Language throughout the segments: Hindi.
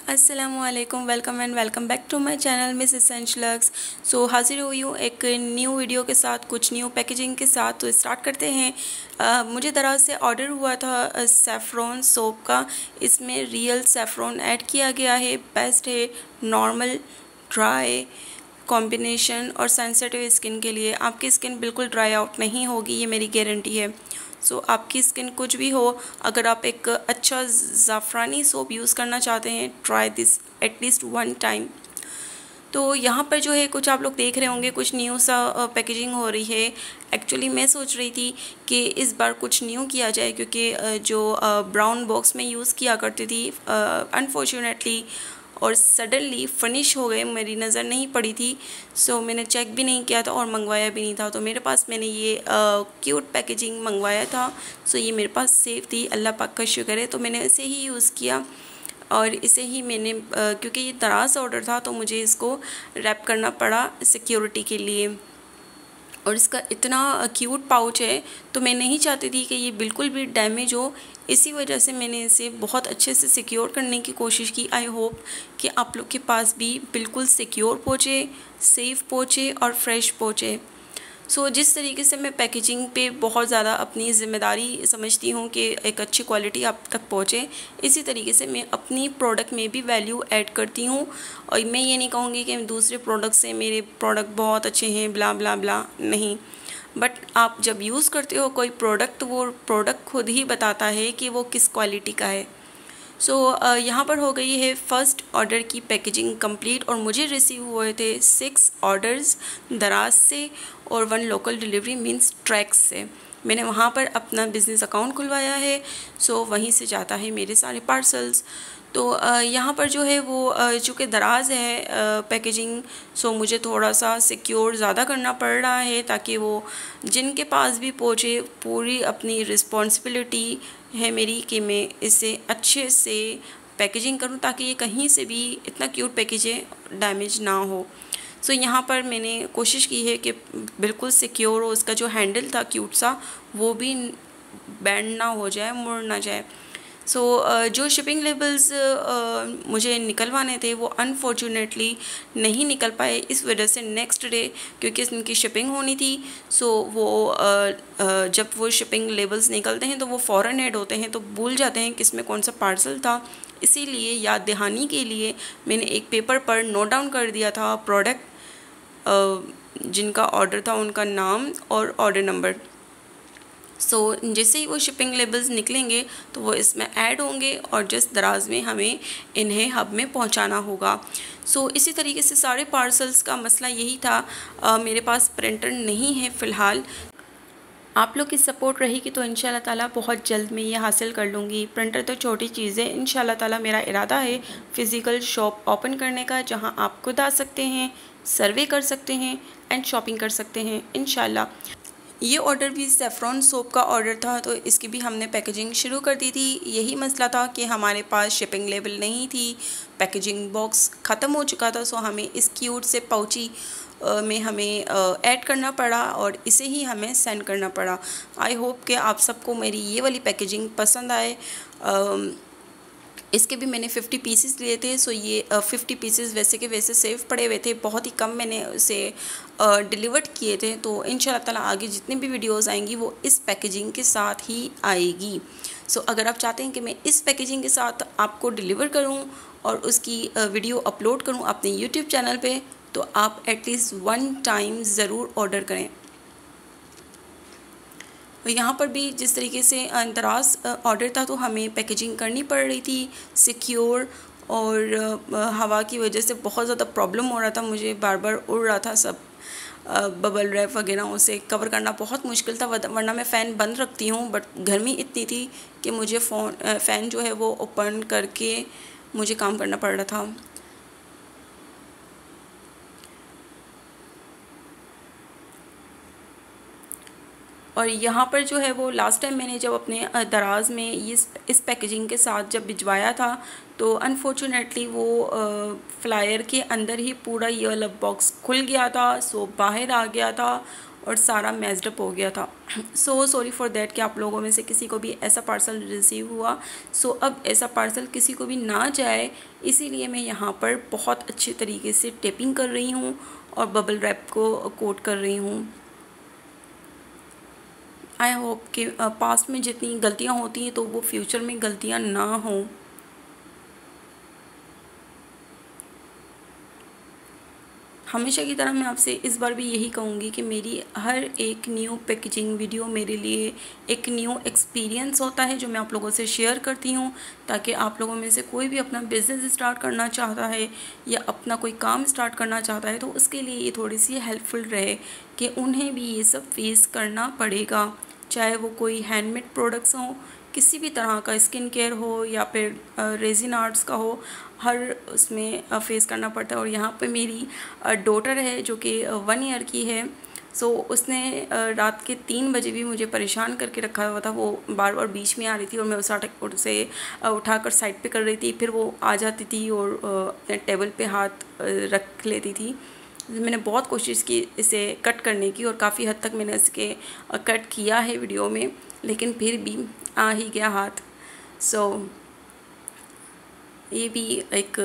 अस्सलामुअलैकुम, welcome and welcome back to my channel miss essential lux. So हाजिर हुई हूँ एक न्यू वीडियो के साथ, कुछ न्यू पैकेजिंग के साथ। तो स्टार्ट करते हैं। मुझे दराज से ऑर्डर हुआ था सेफ्रॉन सोप का। इसमें रियल सेफ्रॉन ऐड किया गया है। बेस्ट है नॉर्मल ड्राई कॉम्बिनेशन और सेंसिटिव स्किन के लिए। आपकी स्किन बिल्कुल ड्राई आउट नहीं होगी, ये मेरी गारंटी है। सो आपकी स्किन कुछ भी हो, अगर आप एक अच्छा ज़ाफ़रानी सोप यूज़ करना चाहते हैं, try this at least one time. तो यहाँ पर जो है कुछ आप लोग देख रहे होंगे, कुछ न्यू सा पैकेजिंग हो रही है। एक्चुअली मैं सोच रही थी कि इस बार कुछ न्यू किया जाए, क्योंकि जो ब्राउन बॉक्स में यूज़ किया करती थी अनफॉर्चुनेटली और सडनली फिनिश हो गए, मेरी नज़र नहीं पड़ी थी। सो मैंने चेक भी नहीं किया था और मंगवाया भी नहीं था। तो मेरे पास मैंने ये क्यूट पैकेजिंग मंगवाया था। सो ये मेरे पास सेफ थी, अल्लाह पाक का शुक्र है। तो मैंने इसे ही यूज़ किया और इसे ही मैंने क्योंकि ये दराज ऑर्डर था तो मुझे इसको रैप करना पड़ा सिक्योरिटी के लिए। और इसका इतना क्यूट पाउच है, तो मैं नहीं चाहती थी कि ये बिल्कुल भी डैमेज हो। इसी वजह से मैंने इसे बहुत अच्छे से सिक्योर करने की कोशिश की। आई होप कि आप लोग के पास भी बिल्कुल सिक्योर पहुँचे, सेफ़ पहुँचे और फ्रेश पहुँचे। सो जिस तरीके से मैं पैकेजिंग पे बहुत ज़्यादा अपनी ज़िम्मेदारी समझती हूँ कि एक अच्छी क्वालिटी आप तक पहुँचे, इसी तरीके से मैं अपनी प्रोडक्ट में भी वैल्यू ऐड करती हूँ। और मैं ये नहीं कहूँगी कि दूसरे प्रोडक्ट से मेरे प्रोडक्ट बहुत अच्छे हैं, ब्ला ब्ला ब्ला, नहीं। बट आप जब यूज़ करते हो कोई प्रोडक्ट, वो प्रोडक्ट खुद ही बताता है कि वो किस क्वालिटी का है। सो यहाँ पर हो गई है फ़र्स्ट ऑर्डर की पैकेजिंग कंप्लीट और मुझे रिसीव हुए थे 6 ऑर्डर्स दराज से और 1 लोकल डिलीवरी मींस ट्रैक्स से। मैंने वहाँ पर अपना बिज़नेस अकाउंट खुलवाया है। सो वहीं से जाता है मेरे सारे पार्सल्स। तो यहाँ पर जो है वो चूँकि दराज है पैकेजिंग, सो मुझे थोड़ा सा सिक्योर ज़्यादा करना पड़ रहा है ताकि वो जिनके पास भी पहुँचे, पूरी अपनी रिस्पॉन्सिबिलिटी है मेरी कि मैं इसे अच्छे से पैकेजिंग करूं ताकि ये कहीं से भी, इतना क्यूट पैकेज है, डैमेज ना हो। सो यहाँ पर मैंने कोशिश की है कि बिल्कुल सिक्योर हो। उसका जो हैंडल था क्यूट सा, वो भी बैंड ना हो जाए, मुड़ ना जाए। सो जो शिपिंग लेबल्स मुझे निकलवाने थे वो अनफॉर्चुनेटली नहीं निकल पाए। इस वजह से नेक्स्ट डे, क्योंकि इनकी शिपिंग होनी थी, सो वो जब वो शिपिंग लेबल्स निकलते हैं तो वो फ़ौरन ऐड होते हैं, तो भूल जाते हैं किस में कौन सा पार्सल था। इसीलिए याद दहानी के लिए मैंने एक पेपर पर नोट डाउन कर दिया था प्रोडक्ट जिनका ऑर्डर था, उनका नाम और ऑर्डर नंबर। सो जैसे ही वो शिपिंग लेबल्स निकलेंगे तो वो इसमें ऐड होंगे और जिस दराज में हमें इन्हें हब में पहुंचाना होगा। सो इसी तरीके से सारे पार्सल्स का मसला यही था। मेरे पास प्रिंटर नहीं है फ़िलहाल। आप लोग की सपोर्ट रहेगी तो इंशाल्लाह ताला बहुत जल्द मैं ये हासिल कर लूँगी। प्रिंटर तो छोटी चीज़ है, इंशाल्लाह ताला मेरा इरादा है फ़िज़िकल शॉप ओपन करने का, जहाँ आप खुद आ सकते हैं, सर्वे कर सकते हैं एंड शॉपिंग कर सकते हैं इंशाल्लाह। ये ऑर्डर भी सेफ्रॉन सोप का ऑर्डर था, तो इसकी भी हमने पैकेजिंग शुरू कर दी थी। यही मसला था कि हमारे पास शिपिंग लेबल नहीं थी, पैकेजिंग बॉक्स ख़त्म हो चुका था। सो हमें इस क्यूट से पाउची में हमें ऐड करना पड़ा और इसे ही हमें सेंड करना पड़ा। आई होप कि आप सबको मेरी ये वाली पैकेजिंग पसंद आए। इसके भी मैंने 50 पीसेस लिए थे। सो ये 50 पीसेस वैसे के वैसे सेव पड़े हुए थे, बहुत ही कम मैंने उसे डिलीवर्ड किए थे। तो इंशाल्लाह ताला आगे जितनी भी वीडियोस आएंगी वो इस पैकेजिंग के साथ ही आएगी। सो अगर आप चाहते हैं कि मैं इस पैकेजिंग के साथ आपको डिलीवर करूं और उसकी वीडियो अपलोड करूं अपने यूट्यूब चैनल पे, तो आप एटलीस्ट 1 टाइम ज़रूर ऑर्डर करें। यहाँ पर भी जिस तरीके से दराज ऑर्डर था तो हमें पैकेजिंग करनी पड़ रही थी सिक्योर, और हवा की वजह से बहुत ज़्यादा प्रॉब्लम हो रहा था, मुझे बार बार उड़ रहा था सब। बबल रैप वगैरह उसे कवर करना बहुत मुश्किल था, वरना मैं फ़ैन बंद रखती हूँ, बट गर्मी इतनी थी कि मुझे फ़ैन जो है वो ओपन करके मुझे काम करना पड़ रहा था। और यहाँ पर जो है वो लास्ट टाइम मैंने जब अपने दराज में इस पैकेजिंग के साथ जब भिजवाया था, तो अनफॉर्चुनेटली वो फ्लायर के अंदर ही पूरा ये वाला बॉक्स खुल गया था। सो बाहर आ गया था और सारा मैस्ड अप हो गया था। सो सॉरी फॉर दैट कि आप लोगों में से किसी को भी ऐसा पार्सल रिसीव हुआ। सो अब ऐसा पार्सल किसी को भी ना जाए, इसीलिए मैं यहाँ पर बहुत अच्छे तरीके से टेपिंग कर रही हूँ और बबल रैप को कोट कर रही हूँ। आई होप कि पास्ट में जितनी गलतियाँ होती हैं तो वो फ्यूचर में गलतियाँ ना हों। हमेशा की तरह मैं आपसे इस बार भी यही कहूँगी कि मेरी हर एक न्यू पैकेजिंग वीडियो मेरे लिए एक न्यू एक्सपीरियंस होता है जो मैं आप लोगों से शेयर करती हूँ, ताकि आप लोगों में से कोई भी अपना बिज़नेस स्टार्ट करना चाहता है या अपना कोई काम स्टार्ट करना चाहता है तो उसके लिए ये थोड़ी सी हेल्पफुल रहे कि उन्हें भी ये सब फेस करना पड़ेगा। चाहे वो कोई हैंडमेड प्रोडक्ट्स हों, किसी भी तरह का स्किन केयर हो या फिर रेजिन आर्ट्स का हो, हर उसमें फेस करना पड़ता है। और यहाँ पे मेरी डॉटर है जो कि 1 ईयर की है। सो उसने रात के 3 बजे भी मुझे परेशान करके रखा हुआ था। वो बार बार बीच में आ रही थी और मैं उसे उठाकर साइड पे कर रही थी, फिर वो आ जाती थी और टेबल पे हाथ रख लेती थी। मैंने बहुत कोशिश की इसे कट करने की और काफ़ी हद तक मैंने इसके कट किया है वीडियो में, लेकिन फिर भी आ ही गया हाथ। सो ये भी एक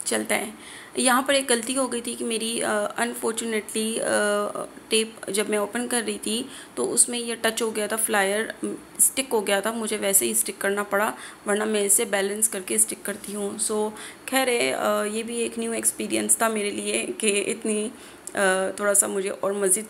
चलता है। यहाँ पर एक गलती हो गई थी कि मेरी अनफॉर्चुनेटली टेप जब मैं ओपन कर रही थी तो उसमें ये टच हो गया था, फ्लायर स्टिक हो गया था। मुझे वैसे ही स्टिक करना पड़ा, वरना मैं इसे बैलेंस करके स्टिक करती हूँ। सो खैर है, ये भी एक न्यू एक्सपीरियंस था मेरे लिए कि इतनी थोड़ा सा मुझे और मज़ीद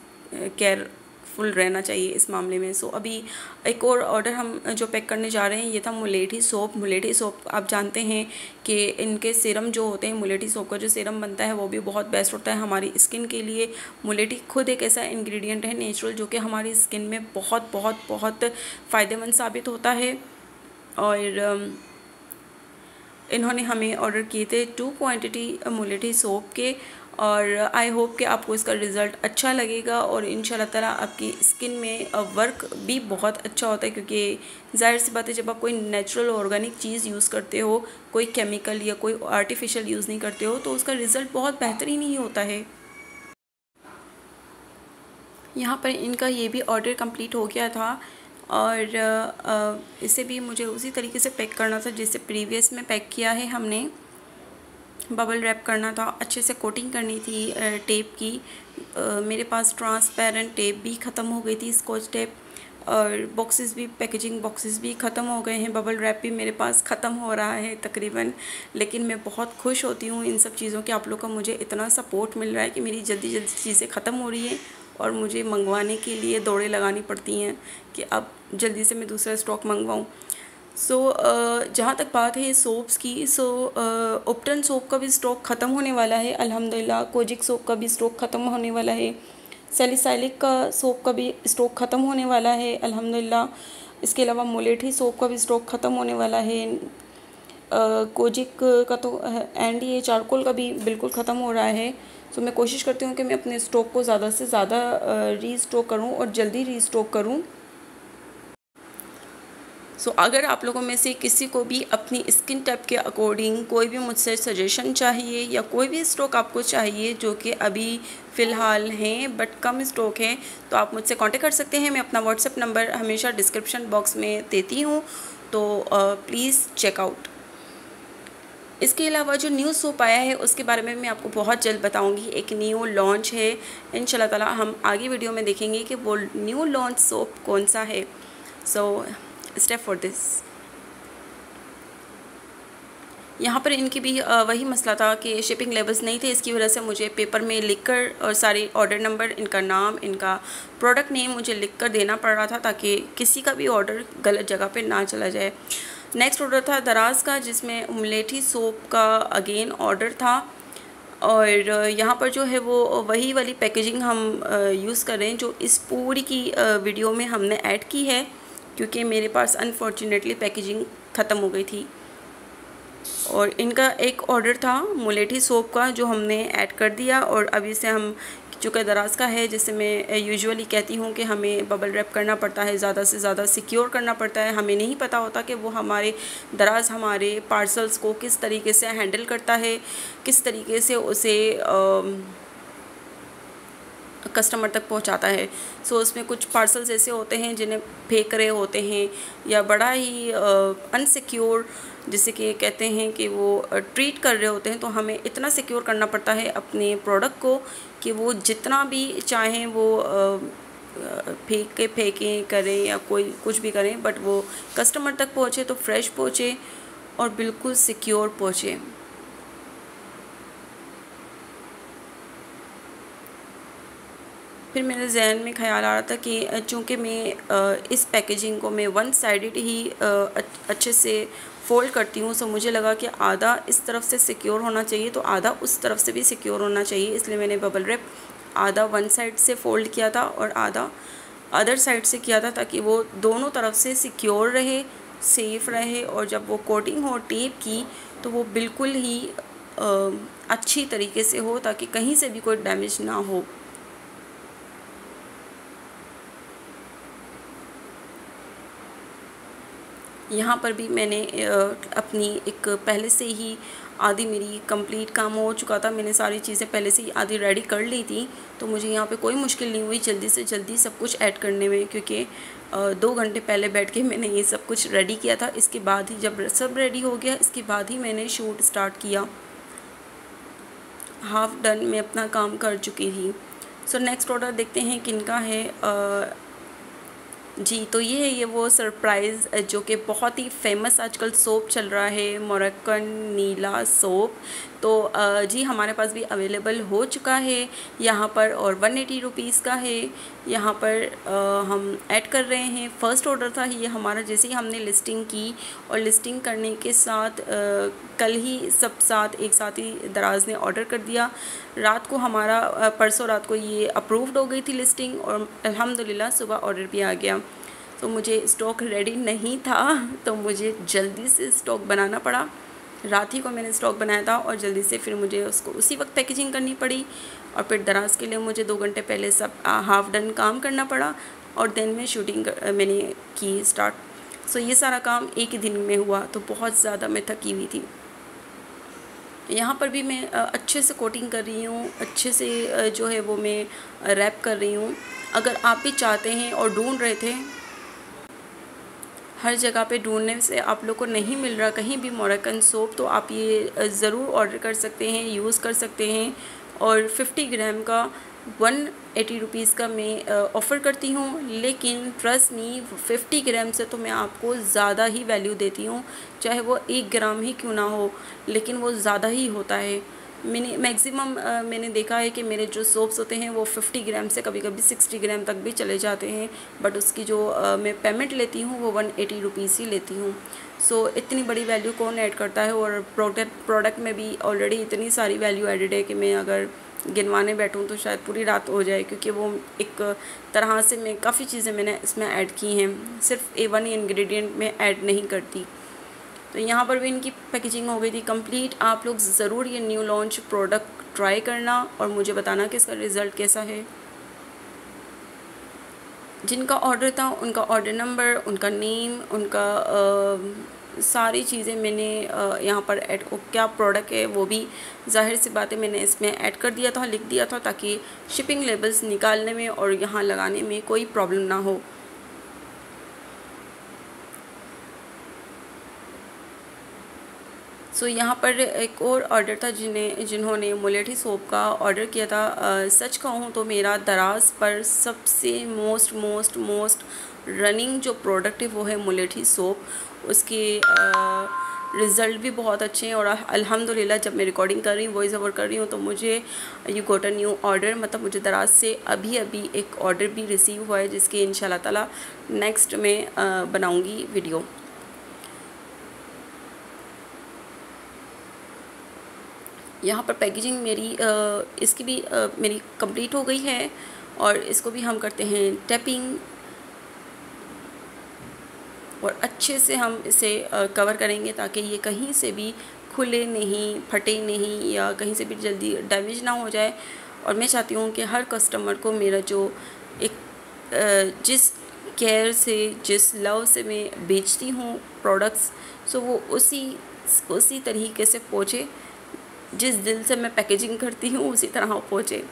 केयरफुल रहना चाहिए इस मामले में। सो अभी एक और ऑर्डर हम जो पैक करने जा रहे हैं ये था मुलेठी सोप। मुलेठी सोप आप जानते हैं कि इनके सीरम जो होते हैं, मुलेठी सोप का जो सीरम बनता है वो भी बहुत बेस्ट होता है हमारी स्किन के लिए। मुलेठी खुद एक ऐसा इंग्रेडिएंट है नेचुरल जो कि हमारी स्किन में बहुत बहुत बहुत फ़ायदेमंद साबित होता है। और इन्होंने हमें ऑर्डर किए थे 2 क्वांटिटी मुलेठी सोप के, और आई होप कि आपको इसका रिज़ल्ट अच्छा लगेगा और इंशाल्लाह ताला आपकी स्किन में वर्क भी बहुत अच्छा होता है, क्योंकि ज़ाहिर सी बात है जब आप कोई नेचुरल ऑर्गेनिक चीज़ यूज़ करते हो, कोई केमिकल या कोई आर्टिफिशियल यूज़ नहीं करते हो, तो उसका रिज़ल्ट बहुत बेहतरीन ही होता है। यहाँ पर इनका ये भी ऑर्डर कंप्लीट हो गया था और इसे भी मुझे उसी तरीके से पैक करना था जैसे प्रीवियस में पैक किया है हमने। बबल रैप करना था, अच्छे से कोटिंग करनी थी टेप की। मेरे पास ट्रांसपेरेंट टेप भी ख़त्म हो गई थी, स्कॉच टेप, और बॉक्सेस भी, पैकेजिंग बॉक्सेस भी ख़त्म हो गए हैं। बबल रैप भी मेरे पास ख़त्म हो रहा है तकरीबन। लेकिन मैं बहुत खुश होती हूँ इन सब चीज़ों के, आप लोग का मुझे इतना सपोर्ट मिल रहा है कि मेरी जल्दी जल्दी चीज़ें ख़त्म हो रही हैं और मुझे मंगवाने के लिए दौड़े लगानी पड़ती हैं कि अब जल्दी से मैं दूसरा स्टॉक मंगवाऊँ। सो जहाँ तक बात है सोप्स की, सो उपटन सोप का भी स्टॉक ख़त्म होने वाला है अल्हम्दुलिल्लाह। कोजिक सोप का भी स्टॉक ख़त्म होने वाला है। सैलिसाइलिक का सोप का भी स्टॉक ख़त्म होने वाला है अल्हम्दुलिल्लाह। इसके अलावा मुलेठी सोप का भी स्टॉक ख़त्म होने वाला है। कोजिक का तो एंड ये चारकोल का भी बिल्कुल ख़त्म हो रहा है। सो मैं कोशिश करती हूँ कि मैं अपने स्टॉक को ज़्यादा से ज़्यादा रीस्टॉक करूँ और जल्दी रीस्टॉक करूँ। सो अगर आप लोगों में से किसी को भी अपनी स्किन टाइप के अकॉर्डिंग कोई भी मुझसे सजेशन चाहिए या कोई भी स्टॉक आपको चाहिए जो कि अभी फ़िलहाल हैं बट कम स्टॉक है, तो आप मुझसे कांटेक्ट कर सकते हैं। मैं अपना व्हाट्सएप नंबर हमेशा डिस्क्रिप्शन बॉक्स में देती हूँ, तो प्लीज़ चेकआउट। इसके अलावा जो न्यू सोप आया है उसके बारे में मैं आपको बहुत जल्द बताऊंगी। एक न्यू लॉन्च है, इंशाल्लाह ताला हम आगे वीडियो में देखेंगे कि वो न्यू लॉन्च सोप कौन सा है। So step for this. यहाँ पर इनकी भी वही मसला था कि शिपिंग लेबल्स नहीं थे, इसकी वजह से मुझे पेपर में लिखकर और सारे ऑर्डर नंबर, इनका नाम, इनका प्रोडक्ट नेम मुझे लिखकर देना पड़ रहा था ताकि किसी का भी ऑर्डर गलत जगह पे ना चला जाए। नेक्स्ट ऑर्डर था दराज का, जिसमें मुलेठी सोप का अगेन ऑर्डर था, और यहाँ पर जो है वो वही वाली पैकेजिंग हम यूज़ कर रहे हैं जो इस पूरी की वीडियो में हमने ऐड की है, क्योंकि मेरे पास अनफॉर्चुनेटली पैकेजिंग ख़त्म हो गई थी। और इनका एक ऑर्डर था मुलेठी सोप का जो हमने ऐड कर दिया, और अभी से हम, चूँकि दराज का है, जैसे मैं यूजुअली कहती हूँ कि हमें बबल रैप करना पड़ता है, ज़्यादा से ज़्यादा सिक्योर करना पड़ता है। हमें नहीं पता होता कि वो हमारे दराज हमारे पार्सल्स को किस तरीके से हैंडल करता है, किस तरीके से उसे कस्टमर तक पहुंचाता है। सो उसमें कुछ पार्सल्स ऐसे होते हैं जिन्हें फेंक रहे होते हैं या बड़ा ही अनसिक्योर, जिसे कि कहते हैं कि वो ट्रीट कर रहे होते हैं। तो हमें इतना सिक्योर करना पड़ता है अपने प्रोडक्ट को कि वो जितना भी चाहें वो फेंकें करें या कोई कुछ भी करें, बट वो कस्टमर तक पहुँचे तो फ्रेश पहुँचे और बिल्कुल सिक्योर पहुँचे। फिर मेरे जहन में ख़्याल आ रहा था कि चूँकि मैं इस पैकेजिंग को मैं वन साइडेड ही अच्छे से फ़ोल्ड करती हूँ, सो मुझे लगा कि आधा इस तरफ से सिक्योर होना चाहिए तो आधा उस तरफ से भी सिक्योर होना चाहिए। इसलिए मैंने बबल रैप आधा वन साइड से फ़ोल्ड किया था और आधा अदर साइड से किया था, ताकि वो दोनों तरफ से सिक्योर रहे, सेफ़ रहे, और जब वो कोटिंग हो टेप की तो वो बिल्कुल ही अच्छी तरीके से हो, ताकि कहीं से भी कोई डैमेज ना हो। यहाँ पर भी मैंने अपनी एक पहले से ही आधी मेरी कंप्लीट काम हो चुका था, मैंने सारी चीज़ें पहले से ही आधी रेडी कर ली थी, तो मुझे यहाँ पे कोई मुश्किल नहीं हुई जल्दी से जल्दी सब कुछ ऐड करने में, क्योंकि 2 घंटे पहले बैठ के मैंने ये सब कुछ रेडी किया था। इसके बाद ही जब सब रेडी हो गया, इसके बाद ही मैंने शूट स्टार्ट किया। हाफ डन मैं अपना काम कर चुकी थी। सो नेक्स्ट ऑर्डर देखते हैं किनका है। जी, तो ये है ये वो सरप्राइज़ जो कि बहुत ही फेमस आजकल सोप चल रहा है, मोरक्कन नीला सोप। तो जी हमारे पास भी अवेलेबल हो चुका है यहाँ पर, और 180 रुपीज़ का है। यहाँ पर हम ऐड कर रहे हैं। फ़र्स्ट ऑर्डर था ये हमारा, जैसे ही हमने लिस्टिंग की, और लिस्टिंग करने के साथ कल ही सब साथ एक साथ ही दराज़ ने ऑर्डर कर दिया। रात को हमारा परसों रात को ये अप्रूव्ड हो गई थी लिस्टिंग, और अल्हम्दुलिल्लाह सुबह ऑर्डर भी आ गया। तो मुझे स्टॉक रेडी नहीं था, तो मुझे जल्दी से स्टॉक बनाना पड़ा। रात ही को मैंने स्टॉक बनाया था और जल्दी से फिर मुझे उसको उसी वक्त पैकेजिंग करनी पड़ी, और फिर दराज के लिए मुझे 2 घंटे पहले सब हाफ डन काम करना पड़ा, और दिन में शूटिंग मैंने की स्टार्ट। सो ये सारा काम एक ही दिन में हुआ, तो बहुत ज़्यादा मैं थकी हुई थी। यहाँ पर भी मैं अच्छे से कोटिंग कर रही हूँ, अच्छे से जो है वो मैं रैप कर रही हूँ। अगर आप भी चाहते हैं और ढूंढ रहे थे, हर जगह पे ढूंढने से आप लोग को नहीं मिल रहा कहीं भी मोरक्कन सोप, तो आप ये ज़रूर ऑर्डर कर सकते हैं, यूज़ कर सकते हैं। और 50 ग्राम का 180 रुपीज़ का मैं ऑफ़र करती हूँ, लेकिन ट्रस्ट मी 50 ग्राम से तो मैं आपको ज़्यादा ही वैल्यू देती हूँ, चाहे वो 1 ग्राम ही क्यों ना हो, लेकिन वो ज़्यादा ही होता है। मैंने मैक्सिमम मैंने देखा है कि मेरे जो सोप्स होते हैं वो 50 ग्राम से कभी कभी 60 ग्राम तक भी चले जाते हैं, बट उसकी जो मैं पेमेंट लेती हूँ वो 180 रुपीज़ ही लेती हूँ। सो इतनी बड़ी वैल्यू कौन ऐड करता है, और प्रोडक्ट में भी ऑलरेडी इतनी सारी वैल्यू एडिड है कि मैं अगर गिनवाने बैठूँ तो शायद पूरी रात हो जाए, क्योंकि वो एक तरह से मैं काफ़ी चीज़ें मैंने इसमें ऐड की हैं, सिर्फ A1 इंग्रेडिएंट में ऐड नहीं करती। तो यहाँ पर भी इनकी पैकेजिंग हो गई थी कंप्लीट। आप लोग ज़रूर ये न्यू लॉन्च प्रोडक्ट ट्राई करना और मुझे बताना कि इसका रिज़ल्ट कैसा है। जिनका ऑर्डर था उनका ऑर्डर नंबर, उनका नेम, उनका सारी चीज़ें मैंने यहाँ पर ऐड, क्या प्रोडक्ट है वो भी ज़ाहिर सी बात है मैंने इसमें ऐड कर दिया था, लिख दिया था, ताकि शिपिंग लेबल्स निकालने में और यहाँ लगाने में कोई प्रॉब्लम ना हो। सो यहाँ पर एक और ऑर्डर था जिन्होंने मुलेठी सोप का ऑर्डर किया था। सच कहूँ तो मेरा दराज पर सबसे मोस्ट रनिंग जो प्रोडक्ट है वो है मुलेठी सोप। उसके रिज़ल्ट भी बहुत अच्छे हैं, और अल्हम्दुलिल्लाह जब मैं रिकॉर्डिंग कर रही हूँ, वॉइस ओवर कर रही हूँ, तो मुझे you got a new order, मतलब मुझे दराज से अभी एक ऑर्डर भी रिसीव हुआ है, जिसकी इंशाल्लाह ताला नेक्स्ट में बनाऊँगी वीडियो। यहाँ पर पैकेजिंग मेरी इसकी भी मेरी कंप्लीट हो गई है, और इसको भी हम करते हैं टैपिंग, और अच्छे से हम इसे कवर करेंगे ताकि ये कहीं से भी खुले नहीं, फटे नहीं, या कहीं से भी जल्दी डैमेज ना हो जाए। और मैं चाहती हूँ कि हर कस्टमर को मेरा जो एक जिस केयर से, जिस लव से मैं बेचती हूँ प्रोडक्ट्स, सो वो उसी तरीके से पहुँचे, जिस दिल से मैं पैकेजिंग करती हूँ उसी तरह पहुँचे।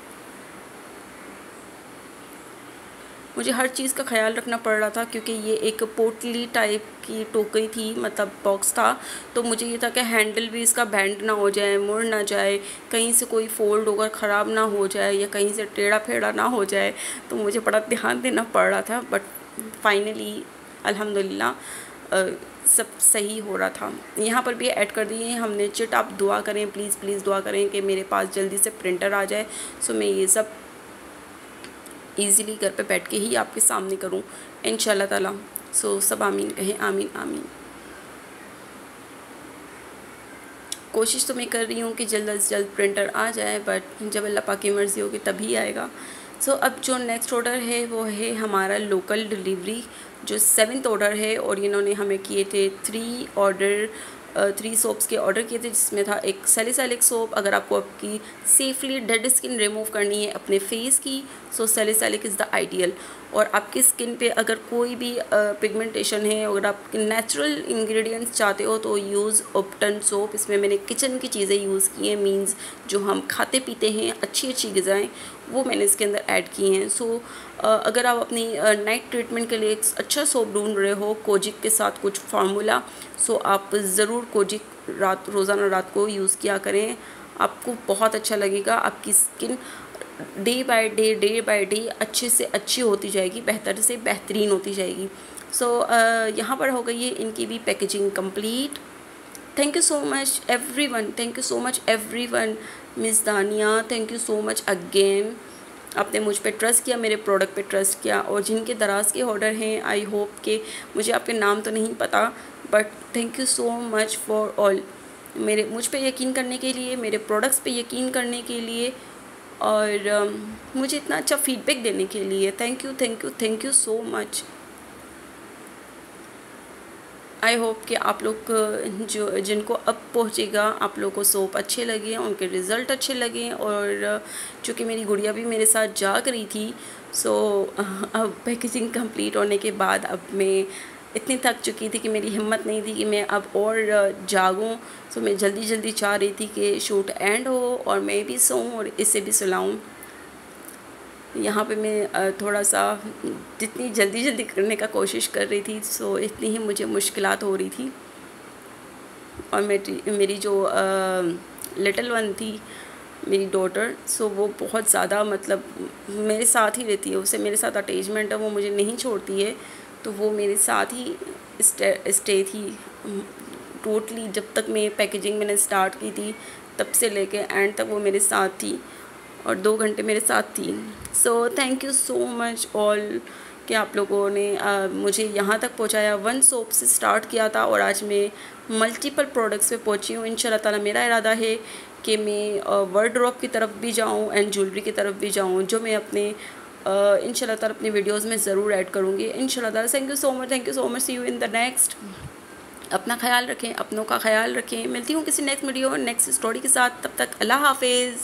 मुझे हर चीज़ का ख्याल रखना पड़ रहा था, क्योंकि ये एक पोटली टाइप की टोकरी थी, मतलब बॉक्स था। तो मुझे ये था कि हैंडल भी इसका बेंड ना हो जाए, मुड़ ना जाए, कहीं से कोई फोल्ड होकर ख़राब ना हो जाए या कहीं से टेढ़ा फेढ़ा ना हो जाए। तो मुझे बड़ा ध्यान देना पड़ रहा था, बट फाइनली अल्हम्दुलिल्लाह सब सही हो रहा था। यहाँ पर भी ऐड कर दिए हमने चिट। आप दुआ करें, प्लीज़ प्लीज़ दुआ करें कि मेरे पास जल्दी से प्रिंटर आ जाए, सो मैं ये सब इजीली घर पे बैठ के ही आपके सामने करूँ इंशाल्लाह ताला। सो सब आमीन कहें, आमीन आमीन। कोशिश तो मैं कर रही हूँ कि जल्द से जल्द प्रिंटर आ जाए, बट जब अल्लाह पाक की मर्ज़ी होगी तभी आएगा। सो अब जो नेक्स्ट ऑर्डर है वो है हमारा लोकल डिलीवरी, जो 7th ऑर्डर है। और इन्होंने हमें किए थे 3 सोप्स के ऑर्डर किए थे, जिसमें था एक सैलिसिलिक सोप। अगर आपको आपकी सेफली डेड स्किन रिमूव करनी है अपने फेस की, सो सैलिसिलिक इज़ द आइडियल। और आपकी स्किन पे अगर कोई भी पिगमेंटेशन है, अगर आप नेचुरल इंग्रेडिएंट्स चाहते हो तो यूज़ उपटन सोप। इसमें मैंने किचन की चीज़ें यूज़ की हैं, मींस जो हम खाते पीते हैं अच्छी अच्छी ग़िज़ाएँ, वो मैंने इसके अंदर ऐड की हैं। सो अगर आप अपनी नाइट ट्रीटमेंट के लिए एक अच्छा सोप ढूंढ रहे हो कोजिक के साथ कुछ फार्मूला, सो आप ज़रूर कोजिक रोज़ाना रात को यूज़ किया करें। आपको बहुत अच्छा लगेगा, आपकी स्किन डे बाय डे अच्छे से अच्छी होती जाएगी, बेहतर से बेहतरीन होती जाएगी। सो यहाँ पर हो गई है इनकी भी packaging complete. Thank you so much everyone, thank you so much everyone. Miss Dania, thank you so much again. आपने मुझ पे ट्रस्ट किया, मेरे प्रोडक्ट पे ट्रस्ट किया। और जिनके दराज के ऑर्डर हैं, आई होप कि मुझे आपके नाम तो नहीं पता, but thank you so much for all. मुझ पे यकीन करने के लिए, मेरे प्रोडक्ट्स पे यकीन करने के लिए, और मुझे इतना अच्छा फीडबैक देने के लिए thank you thank you thank you so much. I hope कि आप लोग जिनको अब पहुँचेगा, आप लोग को सोप अच्छे लगे, उनके रिज़ल्ट अच्छे लगे। और चूँकि मेरी गुड़िया भी मेरे साथ जाग रही थी, सो अब पैकेजिंग कंप्लीट होने के बाद अब मैं इतनी थक चुकी थी कि मेरी हिम्मत नहीं थी कि मैं अब और जागूं। सो मैं जल्दी जल्दी चाह रही थी कि शूट एंड हो और मैं भी सोऊं और इसे भी सुलाऊं। यहाँ पे मैं थोड़ा सा जितनी जल्दी जल्दी करने का कोशिश कर रही थी, सो इतनी ही मुझे मुश्किलात हो रही थी। और मेरी जो लिटिल वन थी, मेरी डॉटर, सो वो बहुत ज़्यादा मतलब मेरे साथ ही रहती है, उसे मेरे साथ अटैचमेंट है, वो मुझे नहीं छोड़ती है। तो वो मेरे साथ ही स्टे थी टोटली। जब तक मैं पैकेजिंग मैंने स्टार्ट की थी तब से लेके एंड तक वो मेरे साथ थी और 2 घंटे मेरे साथ थी। So thank you so much all कि आप लोगों ने मुझे यहाँ तक पहुँचाया। 1 सोप से स्टार्ट किया था और आज मैं मल्टीपल प्रोडक्ट्स पे पहुँची हूँ। इंशाल्लाह ताला मेरा इरादा है कि मैं वार्डरोब की तरफ भी जाऊँ एंड ज्वेलरी की तरफ भी जाऊँ, जो मैं अपने इंशाल्लाह ताला अपनी वीडियोस में ज़रूर ऐड करूँगी इंशाल्लाह ताला। Thank you so much see you in the next. अपना ख्याल रखें, अपनों का ख्याल रखें। मिलती हूँ किसी नेक्स्ट वीडियो नेक्स्ट स्टोरी के साथ, तब तक अल्लाह हाफिज़।